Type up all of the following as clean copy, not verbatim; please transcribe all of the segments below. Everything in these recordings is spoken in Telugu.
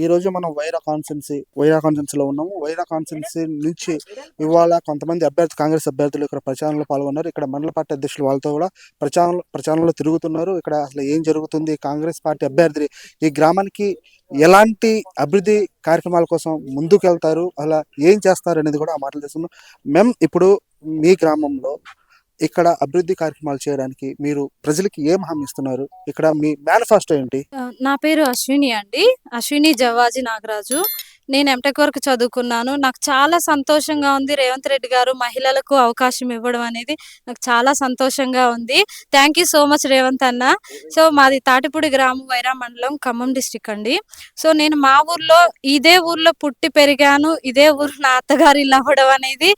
ఈరోజు మనం వైరా కాన్స్టెన్సీలో ఉన్నాము. వైరా కాన్స్టెన్సీ నుంచి ఇవాళ కొంతమంది కాంగ్రెస్ అభ్యర్థులు ఇక్కడ ప్రచారంలో పాల్గొన్నారు. ఇక్కడ మండల పార్టీ అధ్యక్షులు వాళ్ళతో కూడా ప్రచారంలో తిరుగుతున్నారు. ఇక్కడ అసలు ఏం జరుగుతుంది, కాంగ్రెస్ పార్టీ అభ్యర్థి ఈ గ్రామానికి ఎలాంటి అభివృద్ధి కార్యక్రమాల కోసం ముందుకెళ్తారు, అలా ఏం చేస్తారు అనేది కూడా ఆ మాటలు తెలుసుకుందాం. మేము ఇప్పుడు మీ గ్రామంలో ఇక్కడ అభివృద్ధి కార్యక్రమాలు చేయడానికి మీరు ప్రజలకి ఏం హామీ ఇస్తున్నారు? ఇక్కడ మీ మేనిఫెస్టో ఏంటి? నా పేరు అశ్విని అండి. అశ్విని జవ్వాజీ నాగరాజు. నేను ఎంటెక్ వరకు చదువుకున్నాను. నాకు చాలా సంతోషంగా ఉంది. రేవంత్ రెడ్డి గారు మహిళలకు అవకాశం ఇవ్వడం అనేది నాకు చాలా సంతోషంగా ఉంది. Thank you so much Revanth అన్న. సో మాది తాటిపూడి గ్రామం, వైరా మండలం, ఖమ్మం డిస్టిక్ అండి. సో నేను మా ఊర్లో ఇదే ఊర్లో పుట్టి పెరిగాను. ఇదే ఊరు నా అత్తగారి ఇల్లు అవ్వడం అనేది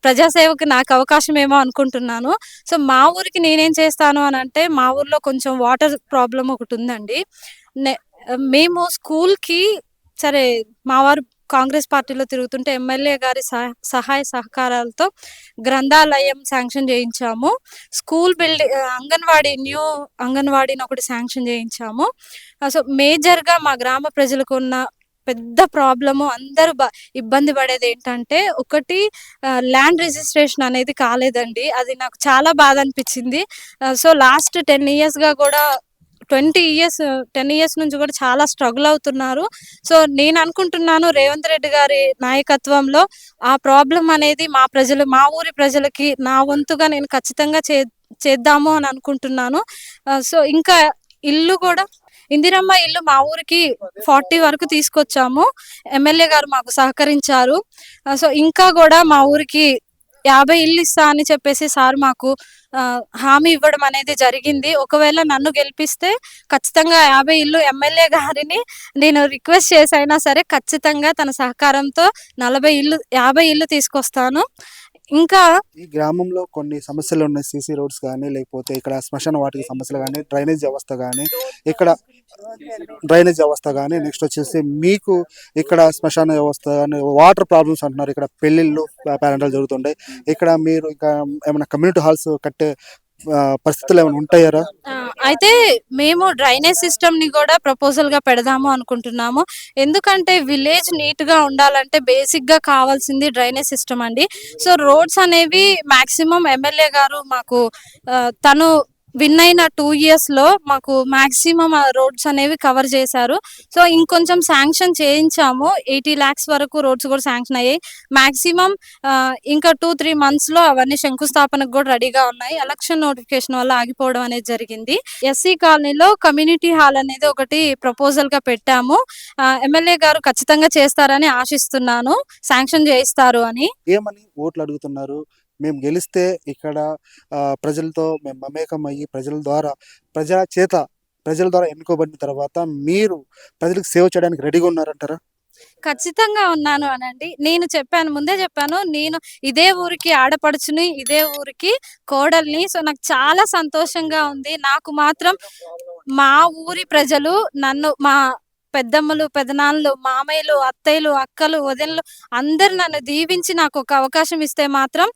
ప్రజాసేవకు నాకు అవకాశం ఏమో అనుకుంటున్నాను. సో మా ఊరికి నేనేం చేస్తాను అని అంటే, మా ఊర్లో కొంచెం వాటర్ ప్రాబ్లం ఒకటి ఉందండి. మేము స్కూల్కి సరే మా వారు కాంగ్రెస్ పార్టీలో తిరుగుతుంటే ఎమ్మెల్యే గారి సహాయ సహకారాలతో గ్రంథాలయం శాంక్షన్ చేయించాము. స్కూల్ బిల్డింగ్, న్యూ అంగన్వాడీని ఒకటి శాంక్షన్ చేయించాము. సో మేజర్గా మా గ్రామ ప్రజలకు ఉన్న పెద్ద ప్రాబ్లము, అందరూ ఇబ్బంది పడేది ఏంటంటే, ఒకటి ల్యాండ్ రిజిస్ట్రేషన్ అనేది కాలేదండి. అది నాకు చాలా బాధ అనిపించింది. సో లాస్ట్ 10 yearsగా కూడా 10 years నుంచి కూడా చాలా స్ట్రగుల్ అవుతున్నారు. సో నేను అనుకుంటున్నాను రేవంత్ రెడ్డి గారి నాయకత్వంలో ఆ ప్రాబ్లం అనేది మా ఊరి ప్రజలకి నా వంతుగా నేను ఖచ్చితంగా చేద్దాము అని అనుకుంటున్నాను. సో ఇంకా ఇల్లు కూడా, ఇందిరమ్మ ఇల్లు మా ఊరికి 40 వరకు తీసుకొచ్చాము. ఎమ్మెల్యే గారు మాకు సహకరించారు. సో ఇంకా కూడా మా ఊరికి 50 ఇల్లు ఇస్తా అని చెప్పేసి సార్ మాకు హామీ ఇవ్వడం అనేది జరిగింది. ఒకవేళ నన్ను గెలిపిస్తే ఖచ్చితంగా 50 ఇల్లు ఎమ్మెల్యే గారిని నేను రిక్వెస్ట్ చేసైనా సరే ఖచ్చితంగా తన సహకారంతో 50 ఇల్లు తీసుకొస్తాను. ఇంకా ఈ గ్రామంలో కొన్ని సమస్యలు ఉన్నాయి. సీసీ రోడ్స్ కానీ, లేకపోతే ఇక్కడ శ్మశాన వాటిక సమస్యలు కానీ, డ్రైనేజ్ వ్యవస్థ కానీ, నెక్స్ట్ వచ్చేసి మీకు ఇక్కడ శ్మశాన వ్యవస్థ కానీ, వాటర్ ప్రాబ్లమ్స్ అంటున్నారు. ఇక్కడ పెళ్లిళ్ళు పేరెంటాలు జరుగుతుంటాయి. ఇక్కడ మీరు ఇంకా ఏమైనా కమ్యూనిటీ హాల్స్ కట్టే పరిస్థితులు ఏమైనా ఉంటాయారా? అయితే మేము డ్రైనేజ్ సిస్టమ్ ని కూడా ప్రపోజల్ గా పెడదాము అనుకుంటున్నాము. ఎందుకంటే విలేజ్ నీట్ గా ఉండాలంటే బేసిక్ గా కావాల్సింది డ్రైనేజ్ సిస్టమ్ అండి. సో రోడ్స్ అనేవి మాక్సిమం ఎమ్మెల్యే గారు మాకు తను విన్ అయిన 2 years లో మాకు మాక్సిమం రోడ్స్ అనేవి కవర్ చేశారు. సో ఇంకొంచెం శాంక్షన్ చేయించాము. 80 lakhs వరకు రోడ్స్ కూడా శాంక్షన్ అయ్యాయి. మాక్సిమం ఇంకా 2-3 months లో అవన్నీ శంకుస్థాపనకు కూడా రెడీగా ఉన్నాయి. ఎలక్షన్ నోటిఫికేషన్ వల్ల ఆగిపోవడం అనేది జరిగింది. ఎస్సీ కాలనీలో కమ్యూనిటీ హాల్ అనేది ఒకటి ప్రపోజల్ గా పెట్టాము. ఎమ్మెల్యే గారు ఖచ్చితంగా చేస్తారని ఆశిస్తున్నాను, శాంక్షన్ చేయిస్తారు అని. ఏమని ఓట్లు అడుగుతున్నారు? మేము గెలిస్తే ఇక్కడ ప్రజలతో మేము మమేకం అయ్యి ప్రజల ద్వారా ఎన్నుకోబడిన తర్వాత మీరు ప్రజలకు సేవ చేయడానికి రెడీగా ఉన్నారంటారా? ఖచ్చితంగా ఉన్నాను అనండి. నేను ముందే చెప్పాను. నేను ఇదే ఊరికి ఆడపడుచుని, ఇదే ఊరికి కోడల్ని. సో నాకు చాలా సంతోషంగా ఉంది. నాకు మాత్రం మా ఊరి ప్రజలు మా పెద్దమ్మలు, పెదనాన్నలు, మామయ్యలు, అత్తయ్యలు, అక్కలు, వదినలు అందరు నన్ను దీవించి నాకు ఒక అవకాశం ఇస్తే మాత్రం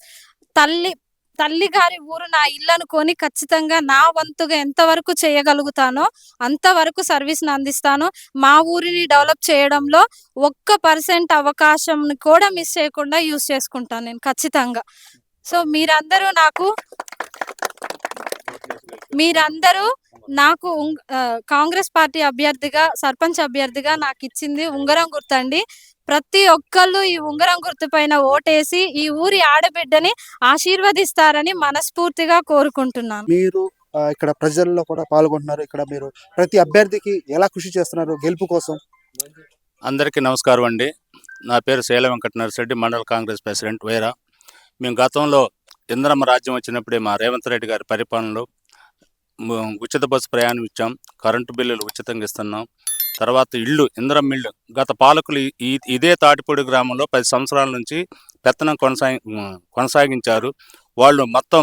తల్లి గారి ఊరు నా ఇల్లు అనుకొని ఖచ్చితంగా నా వంతుగా ఎంతవరకు చేయగలుగుతానో అంతవరకు సర్వీస్ని అందిస్తాను. మా ఊరిని డెవలప్ చేయడంలో 1% అవకాశం కూడా మిస్ చేయకుండా యూజ్ చేసుకుంటాను నేను ఖచ్చితంగా. సో మీరందరూ నాకు కాంగ్రెస్ పార్టీ అభ్యర్థిగా, సర్పంచ్ అభ్యర్థిగా నాకు ఇచ్చింది ఉంగరం గుర్తండి. ప్రతి ఒక్కళ్ళు ఈ ఉంగరం గుర్తు పైన ఓటేసి ఈ ఊరి ఆడబిడ్డని ఆశీర్వదిస్తారని మనస్ఫూర్తిగా కోరుకుంటున్నాను. మీరు ఇక్కడ ప్రజల్లో కూడా పాల్గొంటున్నారు. ఇక్కడ మీరు ప్రతి అభ్యర్థికి ఎలా కృషి చేస్తున్నారు గెలుపు కోసం? అందరికీ నమస్కారం అండి. నా పేరు శైల వెంకట నరసిరెడ్డి, మండల కాంగ్రెస్ ప్రెసిడెంట్, వైరా. మేము గతంలో ఇందిరమ్మ రాజ్యం వచ్చినప్పుడే మా రేవంత్ రెడ్డి గారి పరిపాలనలో ఉచిత బస్సు ప్రయాణం ఇచ్చాం, కరెంటు బిల్లులు ఉచితంగా ఇస్తున్నాం. తర్వాత ఇందిరమ్మ ఇల్లు గత పాలకులు ఇదే తాటిపూడి గ్రామంలో 10 సంవత్సరాల నుంచి పెత్తనం కొనసాగించారు. వాళ్ళు మొత్తం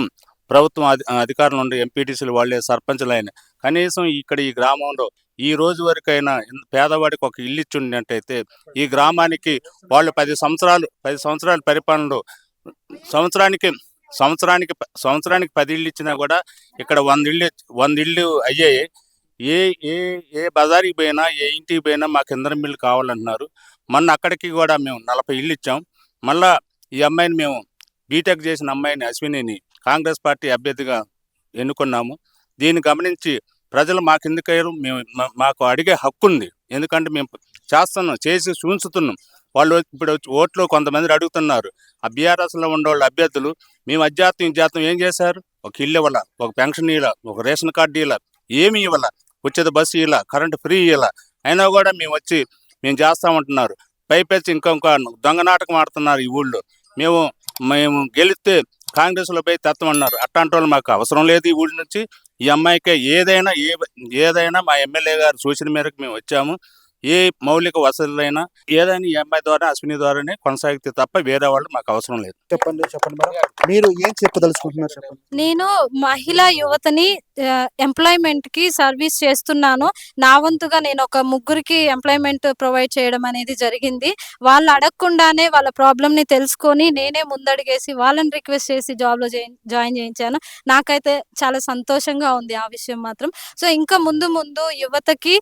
ప్రభుత్వం అధికారులు ఉండే ఎంపీటీసీలు వాళ్ళే సర్పంచులైన, కనీసం ఇక్కడ ఈ గ్రామంలో ఈ రోజు వరకైనా పేదవాడికి ఒక ఇల్లు ఇచ్చున్నట్టయితే ఈ గ్రామానికి వాళ్ళు 10 సంవత్సరాల పరిపాలనలో సంవత్సరానికి 10 ఇళ్ళు ఇచ్చినా కూడా ఇక్కడ 100 ఇళ్ళు అయ్యాయి. ఏ ఏ ఏ బజార్‌కి పోయినా, ఏ ఇంటికి పోయినా మాకు ఇందిరమ్మ ఇల్లు కావాలంటున్నారు. మొన్న అక్కడికి గూడా మేము 40 ఇళ్ళు ఇచ్చాం. మళ్ళా ఈ అమ్మాయిని మేము బీటెక్ చేసిన అమ్మాయిని అశ్వినిని కాంగ్రెస్ పార్టీ అభ్యర్థిగా ఎన్నుకున్నాము. దీన్ని గమనించి ప్రజలు మాకెందుకయ్యారు? మాకు అడిగే హక్కుంది. ఎందుకంటే మేము చేస్తున్నాం, చేసి చూయించుతున్నాం. వాళ్ళు ఇప్పుడు వచ్చి ఓట్లు కొంతమంది అడుగుతున్నారు. ఆ బీఆర్ఎస్‌లో ఉండేవాళ్ళు అభ్యర్థులు మేము అధ్యాత్మం, ఇధ్యాత్మం ఏం చేశారు? ఒక ఇల్లు ఇవ్వల, ఒక పెన్షన్ ఇయ్యల, ఒక రేషన్ కార్డ్ ఇయ్యల, ఏమి ఇవ్వల, ఉచిత బస్సు ఇయ్యల, కరెంట్ ఫ్రీ ఇయ్యల. అయినా కూడా మేము చేస్తామంటున్నారు. పైపెచ్చి ఇంకా దొంగ నాటకం ఆడుతున్నారు ఈ ఊళ్ళో. మేము మేము గెలిస్తే కాంగ్రెస్‌లో పోయి తెత్తమన్నారు. అట్టాంటోళ్ళు మాకు అవసరం లేదు ఈ ఊరి నుంచి. ఈ అమ్మాయికే ఏదైనా మా ఎమ్మెల్యే గారి సూచన మేరకు మేము వచ్చాము. ఏ మౌలిక వసతులైనా ఏదైనా ఈ అమ్మాయి ద్వారా, అశ్విని ద్వారానే కొనసాగితే తప్ప వేరే వాళ్ళు మాకు అవసరం లేదు. చెప్పండి మేడం. మీరు ఏం చెప్పదలుచుకుంటున్నారు చెప్పండి. నేను మహిళా యువతని ఎంప్లాయ్మెంట్ కి సర్వీస్ చేస్తున్నాను. నా వంతుగా నేను ఒక ముగ్గురికి ఎంప్లాయ్మెంట్ ప్రొవైడ్ చేయడం అనేది జరిగింది. వాళ్ళు అడగకుండానే వాళ్ళ ప్రాబ్లమ్ ని తెలుసుకొని నేనే ముందడుగేసి వాళ్ళని రిక్వెస్ట్ చేసి జాబ్ లో జాయిన్ చేయించాను. నాకైతే చాలా సంతోషంగా ఉంది ఆ విషయం మాత్రం. సో ఇంకా ముందు ముందు యువతకి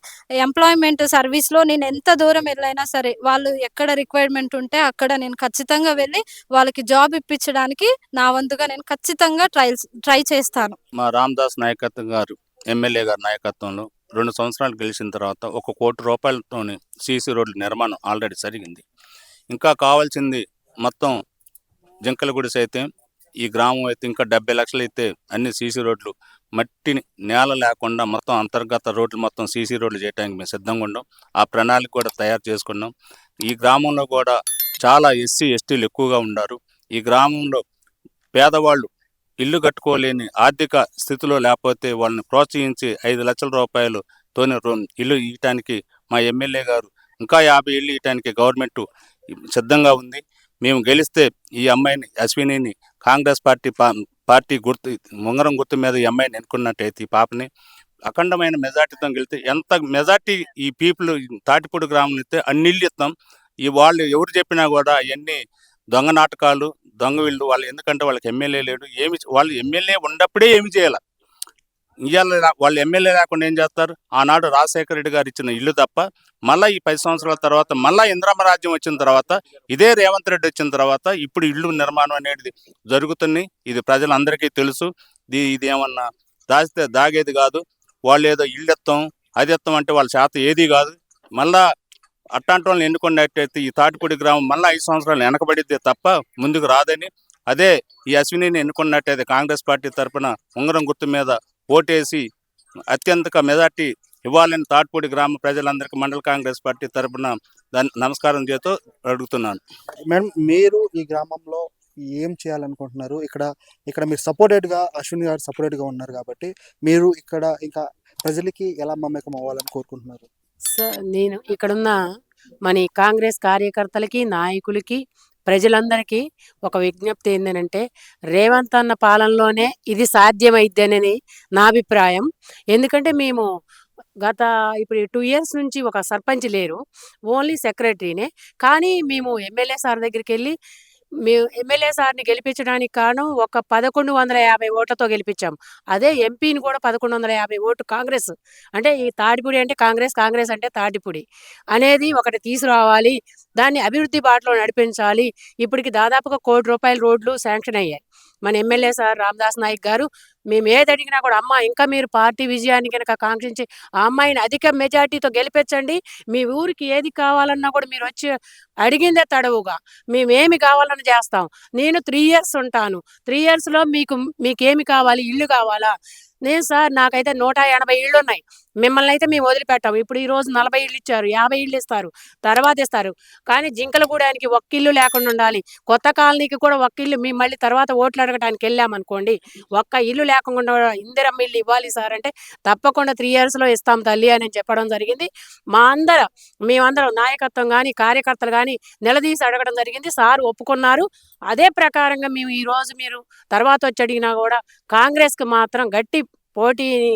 ఎంప్లాయ్మెంట్ సర్వీస్ లో నేను ఎంత దూరం వెళ్ళైనా సరే వాళ్ళు ఎక్కడ రిక్వైర్మెంట్ ఉంటే అక్కడ నేను ఖచ్చితంగా వెళ్ళి వాళ్ళకి జాబ్ ఇప్పించడానికి నా వంతుగా నేను ఖచ్చితంగా ట్రై చేస్తాను. మా రామదాస్ నాయకత్వం గారు, ఎమ్మెల్యే గారి నాయకత్వంలో 2 సంవత్సరాలు గెలిచిన తర్వాత ₹1,00,00,000 సీసీ రోడ్ల నిర్మాణం ఆల్రెడీ జరిగింది. ఇంకా కావాల్సింది మొత్తం జింకలగూడెం అయితే, ఈ గ్రామం అయితే ఇంకా 70 లక్షలు అయితే అన్ని సీసీ రోడ్లు, మట్టిని నేల లేకుండా మొత్తం అంతర్గత రోడ్లు మొత్తం సీసీ రోడ్లు చేయడానికి మేము సిద్ధంగా ఉన్నాం. ఆ ప్రణాళిక కూడా తయారు చేసుకున్నాం. ఈ గ్రామంలో కూడా చాలా ఎస్సీ, ఎస్టీలు ఎక్కువగా ఉన్నారు. ఈ గ్రామంలో పేదవాళ్ళు ఇల్లు కట్టుకోలేని ఆర్థిక స్థితిలో లేకపోతే వాళ్ళని ప్రోత్సహించి ₹5,00,000తోనే ఇల్లు ఇవ్వటానికి మా ఎమ్మెల్యే గారు ఇంకా 50 ఇళ్ళు ఇవ్వటానికి గవర్నమెంట్ సిద్ధంగా ఉంది. మేము గెలిస్తే ఈ అమ్మాయిని అశ్వినిని కాంగ్రెస్ పార్టీ గుర్తు ఉంగరం గుర్తు మీద ఈ అమ్మాయిని ఎన్నుకున్నట్టయితే ఈ పాపని అఖండమైన మెజార్టీతో గెలిస్తే ఎంత మెజార్టీ ఈ పీపుల్ తాటిపూడి గ్రామం ఇస్తే అన్ని ఇళ్ళు ఇస్తాం. ఈ వాళ్ళు ఎవరు చెప్పినా కూడా అవన్నీ దొంగ నాటకాలు, దొంగ వీళ్ళు. వాళ్ళు ఎందుకంటే వాళ్ళకి ఎమ్మెల్యే లేడు. వాళ్ళు ఎమ్మెల్యే ఉన్నప్పుడే ఏమి చేయాల. ఇవాళ వాళ్ళు ఎమ్మెల్యే లేకుండా ఏం చేస్తారు? ఆనాడు రాజశేఖర రెడ్డి గారు ఇచ్చిన ఇల్లు తప్ప మళ్ళీ ఈ 10 సంవత్సరాల తర్వాత మళ్ళీ ఇందిరమ్మ రాజ్యం వచ్చిన తర్వాత ఇదే రేవంత్ రెడ్డి వచ్చిన తర్వాత ఇప్పుడు ఇల్లు నిర్మాణం అనేది జరుగుతుంది. ఇది ప్రజలందరికీ తెలుసు. ఇది ఏమన్నా దాగేది కాదు. వాళ్ళు ఏదో ఇల్లు ఎత్తాం, అది ఎత్తాం అంటే వాళ్ళ చేత ఏది కాదు. మళ్ళా అట్టాంటి వాళ్ళని ఎన్నుకున్నట్టయితే ఈ తాటిపూడి గ్రామం మళ్ళీ 5 సంవత్సరాలు వెనకబడిద్దే తప్ప ముందుకు రాదని. అదే ఈ అశ్వినిని ఎన్నుకున్నట్టయితే కాంగ్రెస్ పార్టీ తరఫున ఉంగరం గుర్తు మీద ఓటేసి అత్యంత మెజార్టీ ఇవ్వాలని తాటిపూడి గ్రామ ప్రజలందరికీ మండల కాంగ్రెస్ పార్టీ తరఫున నమస్కారం చేస్తూ అడుగుతున్నాను. మేడం, మీరు ఈ గ్రామంలో ఏం చేయాలనుకుంటున్నారు? ఇక్కడ మీరు సపోర్టెడ్గా అశ్విని గారు సపోర్టెడ్గా ఉన్నారు కాబట్టి మీరు ఇక్కడ ఇంకా ప్రజలకి ఎలా మమేకం అవ్వాలని కోరుకుంటున్నారు? నేను ఇక్కడున్న మన కాంగ్రెస్ కార్యకర్తలకి, నాయకులకి, ప్రజలందరికీ ఒక విజ్ఞప్తి ఏంటంటే రేవంత్ అన్న పాలనలోనే ఇది సాధ్యమైద్దని నా అభిప్రాయం. ఎందుకంటే మేము ఇప్పుడు 2 ఇయర్స్ నుంచి ఒక సర్పంచ్ లేరు, ఓన్లీ సెక్రటరీనే. కానీ మేము ఎమ్మెల్యే సార్ దగ్గరికి వెళ్ళి మేము ఎమ్మెల్యే సార్ని గెలిపించడానికి కారణం ఒక 1150 ఓట్లతో గెలిపించాం. అదే ఎంపీని కూడా 1150 ఓటు కాంగ్రెస్. అంటే ఈ తాడిపూడి అంటే కాంగ్రెస్, కాంగ్రెస్ అంటే తాటిపూడి అనేది ఒకటి తీసుకురావాలి. దాన్ని అభివృద్ధి బాటలో నడిపించాలి. ఇప్పటికి దాదాపుగా ₹1,00,00,000 రోడ్లు శాంక్షన్ అయ్యాయి. మన ఎమ్మెల్యే సార్ రామదాస్ నాయక్ గారు మేము ఏది అడిగినా కూడా అమ్మ ఇంకా మీరు పార్టీ విజయాన్ని కనుక కాంక్షించి ఆ అమ్మాయిని అధిక మెజార్టీతో గెలిపించండి. మీ ఊరికి ఏది కావాలన్నా కూడా మీరు వచ్చి అడిగిందే తడవుగా మేమేమి కావాలని చేస్తాం. నేను 3 ఇయర్స్ ఉంటాను. 3 ఇయర్స్లో మీకేమి కావాలి? ఇల్లు కావాలా? నేను సార్ నాకైతే 180 ఇళ్ళు ఉన్నాయి. మిమ్మల్ని అయితే మేము వదిలిపెట్టాము. ఇప్పుడు ఈరోజు 40 ఇళ్ళు ఇచ్చారు, 50 ఇళ్ళు ఇస్తారు, తర్వాత ఇస్తారు. కానీ జింకలగూడానికి ఒక్క ఇల్లు లేకుండా ఉండాలి. కొత్త కాలనీకి కూడా ఒక్క ఇల్లు మేము మళ్ళీ తర్వాత ఓట్లు అడగడానికి వెళ్ళామనుకోండి, ఒక్క ఇల్లు లేకుండా ఇందిరమ్మ ఇల్లు ఇవ్వాలి సార్ అంటే తప్పకుండా 3 ఇయర్స్లో ఇస్తాం తల్లి అని చెప్పడం జరిగింది. మేమందరం నాయకత్వం కానీ కార్యకర్తలు కానీ నిలదీసి అడగడం జరిగింది. సార్ ఒప్పుకున్నారు. అదే ప్రకారంగా మేము ఈరోజు మీరు తర్వాత వచ్చి అడిగినా కూడా కాంగ్రెస్కి మాత్రం గట్టి పోటీని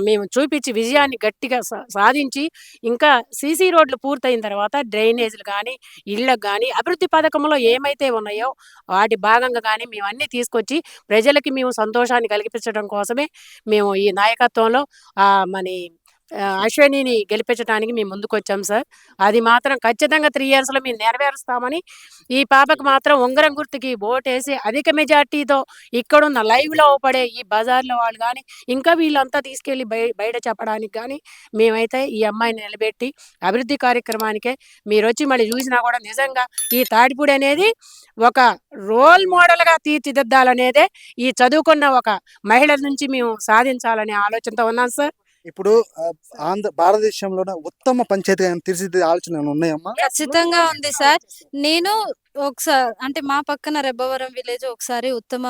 మేము చూపించి విజయాన్ని గట్టిగా సాధించి ఇంకా సీసీ రోడ్లు పూర్తయిన తర్వాత డ్రైనేజీలు కానీ ఇళ్ళకు కానీ అభివృద్ధి పథకంలో ఏమైతే ఉన్నాయో వాటి భాగంగా కానీ మేము అన్నీ తీసుకొచ్చి ప్రజలకి మేము సంతోషాన్ని కల్పించడం కోసమే మేము ఈ నాయకత్వంలో మన అశ్వినిని గెలిపించడానికి మేము ముందుకొచ్చాం సార్. అది మాత్రం ఖచ్చితంగా 3 ఇయర్స్‌లో మేము నెరవేరుస్తామని, ఈ పాపకు మాత్రం ఉంగరం గుర్తుకి ఓటేసి అధిక మెజార్టీతో ఇక్కడున్న లైవ్‌లో పడే ఈ బజార్‌లో వాళ్ళు గాని, ఇంకా వీళ్ళంతా తీసుకెళ్ళి బయట చెప్పడానికి గాని, మేమైతే ఈ అమ్మాయిని నిలబెట్టి అభివృద్ధి కార్యక్రమానికే మీరొచ్చి మళ్ళీ చూసినా కూడా నిజంగా ఈ తాడిపూడి అనేది ఒక రోల్ మోడల్‌గా తీర్చిదిద్దాలనేదే ఈ చదువుకున్న ఒక మహిళ నుంచి మేము సాధించాలనే ఆలోచనతో ఉన్నాం సార్. ఇప్పుడు భారతదేశంలోనే ఉత్తమ పంచాయతీ తీర్చిదిద్దే ఆలోచన ఏమైనా ఉన్నాయమ్మా? ఖచ్చితంగా ఉంది సార్. నేను అంటే మా పక్కన రెబ్బవరం విలేజ్ ఒకసారి ఉత్తమ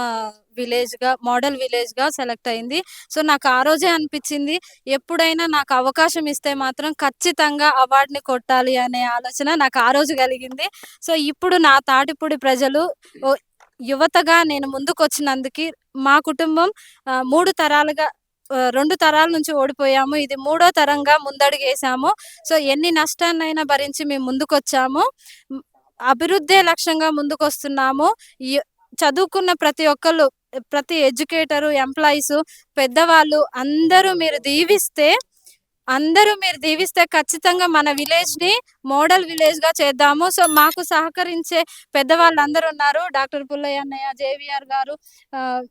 విలేజ్‌గా, మోడల్ విలేజ్‌గా సెలెక్ట్ అయింది. సో, నాకు ఆ రోజే అనిపిచ్చింది, ఎప్పుడైనా నాకు అవకాశం ఇస్తే మాత్రం ఖచ్చితంగా అవార్డ్‌ని కొట్టాలి అనే ఆలోచన నాకు ఆ రోజు కలిగింది. సో, ఇప్పుడు నా తాటిపూడి ప్రజలు యువతగా నేను ముందుకొచ్చినందుకి మా కుటుంబం 3 తరాలుగా 2 తరాల నుంచి ఓడిపోయాము. ఇది మూడో తరంగా ముందడుగేసాము. సో, ఎన్ని నష్టాన్నైనా భరించి మేము ముందుకొచ్చాము. అభివృద్ధే లక్ష్యంగా ముందుకొస్తున్నాము. చదువుకున్న ప్రతి ఒక్కళ్ళు, ప్రతి ఎడ్యుకేటరు, ఎంప్లాయీసు, పెద్దవాళ్ళు అందరూ మీరు దీవిస్తే ఖచ్చితంగా మన విలేజ్‌ని మోడల్ విలేజ్‌గా చేద్దాము. సో, మాకు సహకరించే పెద్దవాళ్ళందరూ ఉన్నారు. డాక్టర్ పుల్లయ్య అన్నయ్య, జేవీఆర్ గారు, ఆహ్,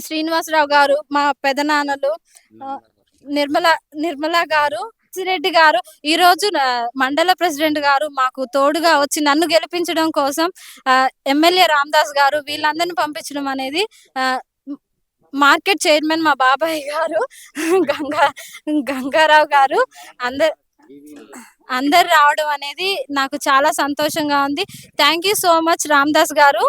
శ్రీనివాసరావు గారు, మా పెదనాన్నలు, నిర్మల గారు, రెడ్డి గారు, ఈరోజు మండల ప్రెసిడెంట్ గారు మాకు తోడుగా వచ్చి నన్ను గెలిపించడం కోసం ఎమ్మెల్యే రామదాస్ గారు, వీళ్ళందరిని పంపించడం అనేది, మార్కెట్ చైర్మన్ మా బాబాయ్ గారు, గంగారావు గారు, అందరు రావడం అనేది నాకు చాలా సంతోషంగా ఉంది. Thank you so much Ramadas గారు.